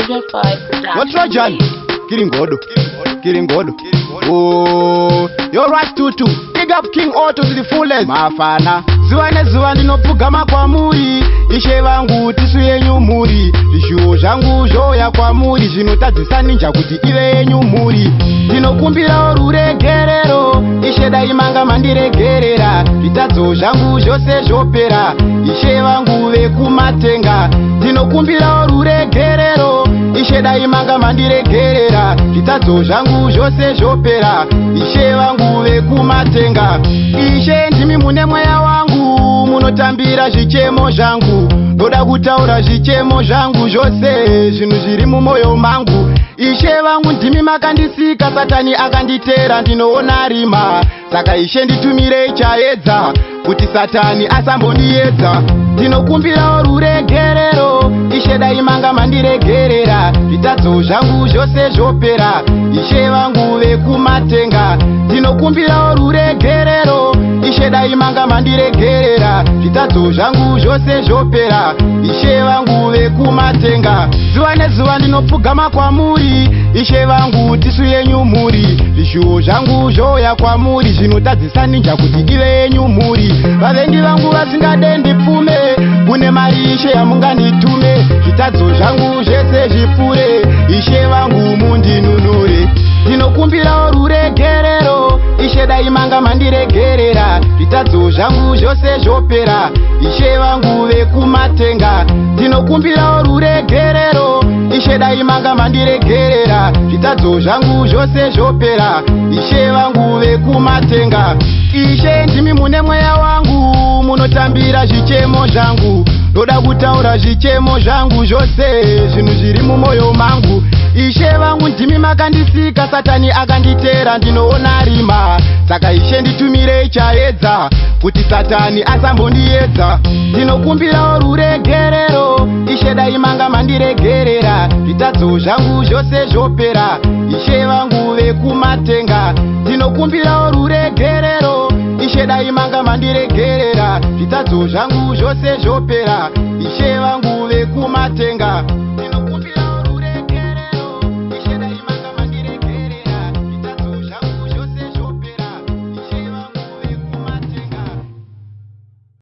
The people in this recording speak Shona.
What's Rajan? Kiringodo. Oh, you're right tutu. Big up King Otto to the fullest. Mafana. Zuwa ndinopugama kwa muri. Ishe vangu tisu yenyu muri. Vishuo zvangu zvoya kwa muri. Zvinotadzisa ninja kuti ive yenyu muri. Ndinokumbira oruregerero. Ishe daimanga mandiregerera. Zvitadzo zvangu zvose zvopera. Ishe vangu vekumatenga. Ndinokumbira oruregerero. Ishe daimanga mandiregerera. Zvitadzo zvangu zvose zvopera. Ishe vangu vekumatenga. Ishe ndimi mune mweya wangu. Munotambira zvichemo zvangu. Ndoda kutaura zvichemo zvangu zvose. Zvinhu zviri mumwoyo mangu. Ishe vangu ndimi makandisika. Satani akanditera ndinoona rima. Saka Ishe nditumirei chaedza kuti Satani asambondiedza. Ndinokumbira oruregerero. Ishe daimanga mandiregerera. Zvitadzo zvangu zvose zvopera. Ishe vangu vekumatenga. Ndinokumbira oruregerero. Ishe daimanga mandiregerera. Zvitadzo zvangu zvose zvopera. Ishe vangu vekumatenga. Zuva nezuva ndinopugama kwamuri. Ishe vangu tisu yenyu muri. Zvishuo zvangu zvoya kwamuri. Zvinotadzisa ninja kuti ive yenyu muri. Vavengi vangu vasingade ndipfume. Kune mari Ishe yamunganditume. Zvitadzo zvangu zvese zvipfure. Ishe vangu mundinunure. Ndinokumbira oruregerero. Ishe daimanga mandiregerera. Zvitadzo zvangu zvose zvopera. Ishe vangu vekumatenga. Ndinokumbira oruregerero. Ishe daimanga mandiregerera. Zvitadzo zvangu zvose zvopera. Ishe vangu vekumatenga. Ishe ndimi mune mweya wangu. Munotambira zvichemo zvangu. Ndoda kutaura zvichemo zvangu zvose. Zvinhu zviri mumwoyo mangu. Ishe vangu ndimi makandisika. Satani akanditera ndinoona rima. Saka Ishe nditumirei chaedza kuti Satani asambondiedza. Ndinokumbira oruregerero. Ishe daimanga mandiregerera. Zvitadzo zvangu zvose zvopera. Ishe vangu vekumatenga. Ndinokumbira oruregerero. Ishe daimanga mandiregerera. Zvitadzo zvangu zvose zvopera. Ishe vangu vekumatenga.